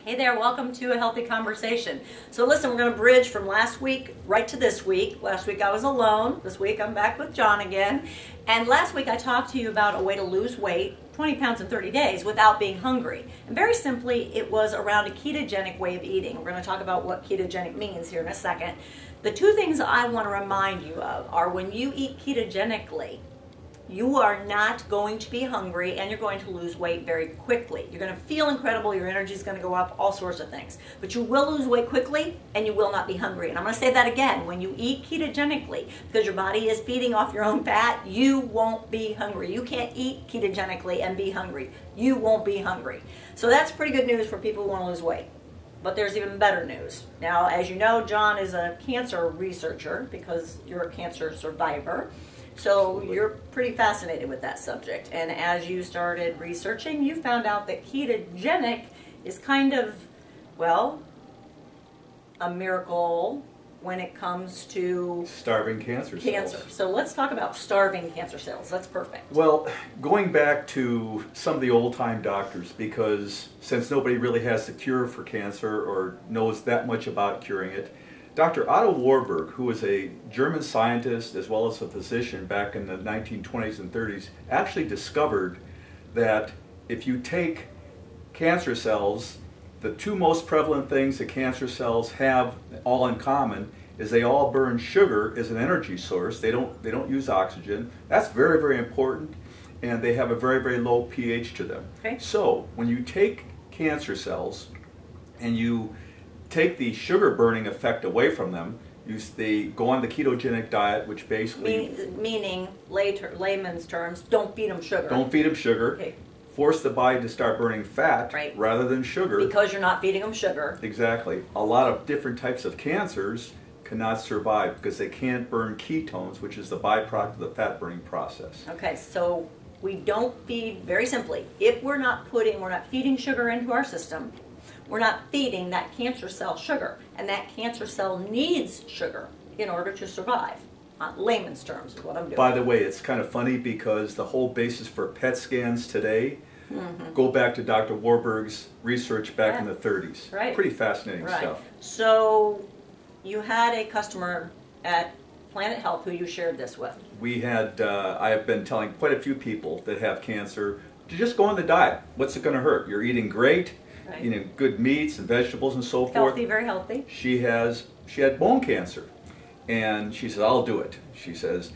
Hey there, welcome to A Healthy Conversation. So listen, we're going to bridge from last week right to this week. Last week I was alone. This week I'm back with John again. And last week I talked to you about a way to lose weight, 20 pounds in 30 days, without being hungry. And very simply, it was around a ketogenic way of eating. We're going to talk about what ketogenic means here in a second. The two things I want to remind you of are when you eat ketogenically, you are not going to be hungry and you're going to lose weight very quickly. You're going to feel incredible, your energy is going to go up, all sorts of things. But you will lose weight quickly and you will not be hungry. And I'm going to say that again. When you eat ketogenically, because your body is feeding off your own fat, you won't be hungry. You can't eat ketogenically and be hungry. You won't be hungry. So that's pretty good news for people who want to lose weight. But there's even better news. Now, as you know, John is a cancer researcher because you're a cancer survivor. So you're pretty fascinated with that subject. And as you started researching, you found out that ketogenic is kind of, well, a miracle when it comes to starving cancer cells. So let's talk about starving cancer cells. That's perfect. Well, going back to some of the old-time doctors, because since nobody really has the cure for cancer or knows that much about curing it, Dr. Otto Warburg, who was a German scientist as well as a physician back in the 1920s and 30s, actually discovered that if you take cancer cells, the two most prevalent things that cancer cells have all in common is they all burn sugar as an energy source. They don't use oxygen. That's very, very important, and they have a very, very low pH to them. Okay. So when you take cancer cells and you take the sugar burning effect away from them, they go on the ketogenic diet, which basically... Meaning, layman's terms, don't feed them sugar. Don't feed them sugar. Okay. Force the body to start burning fat rather than sugar. Because you're not feeding them sugar. Exactly. A lot of different types of cancers cannot survive because they can't burn ketones, which is the byproduct of the fat burning process. Okay, so we don't feed, very simply, if we're not feeding sugar into our system, we're not feeding that cancer cell sugar, and that cancer cell needs sugar in order to survive. Layman's terms is what I'm doing. By the way, it's kind of funny because the whole basis for PET scans today go back to Dr. Warburg's research back in the 30s. Right. Pretty fascinating stuff. So you had a customer at Planet Health who you shared this with. We had, I have been telling quite a few people that have cancer to just go on the diet. What's it going to hurt? You're eating great. Right. You know, good meats and vegetables and so forth. Healthy, very healthy. She had bone cancer, and she says, I'll do it. She says,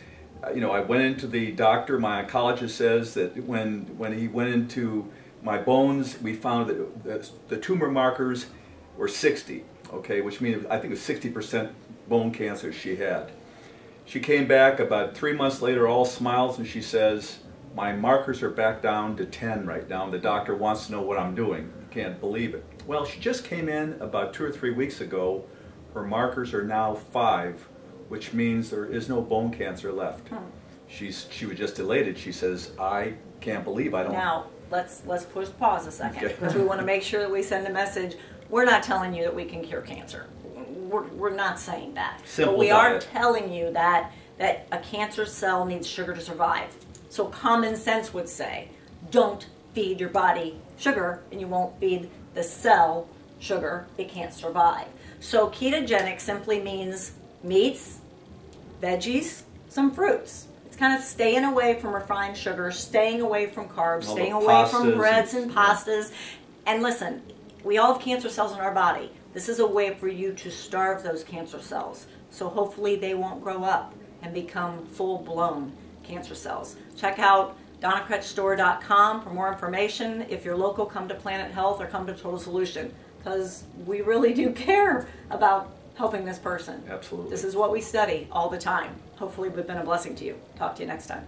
you know, I went into the doctor. My oncologist says that when he went into my bones, we found that the tumor markers were 60. Okay, which means I think it was 60% bone cancer she had. She came back about 3 months later, all smiles, and she says, my markers are back down to 10 right now. The doctor wants to know what I'm doing. Can't believe it. Well, she just came in about 2 or 3 weeks ago. Her markers are now 5, which means there is no bone cancer left. She was just elated. She says, I can't believe I don't. Now, let's pause a second, Okay. because we want to make sure that we send a message. We're not telling you that we can cure cancer. We're not saying that. Simple but we diet. are telling you that a cancer cell needs sugar to survive. So common sense would say, don't feed your body sugar and you won't feed the cell sugar. It can't survive. So ketogenic simply means meats, veggies, some fruits. It's kind of staying away from refined sugar, staying away from carbs, all staying the away from pastas breads and pastas. And listen, we all have cancer cells in our body. This is a way for you to starve those cancer cells. So hopefully they won't grow up and become full-blown cancer cells. Check out DonnaKretchStore.com for more information. If you're local, come to Planet Health or come to Total Solution, because we really do care about helping this person. Absolutely. This is what we study all the time. Hopefully we've been a blessing to you. Talk to you next time.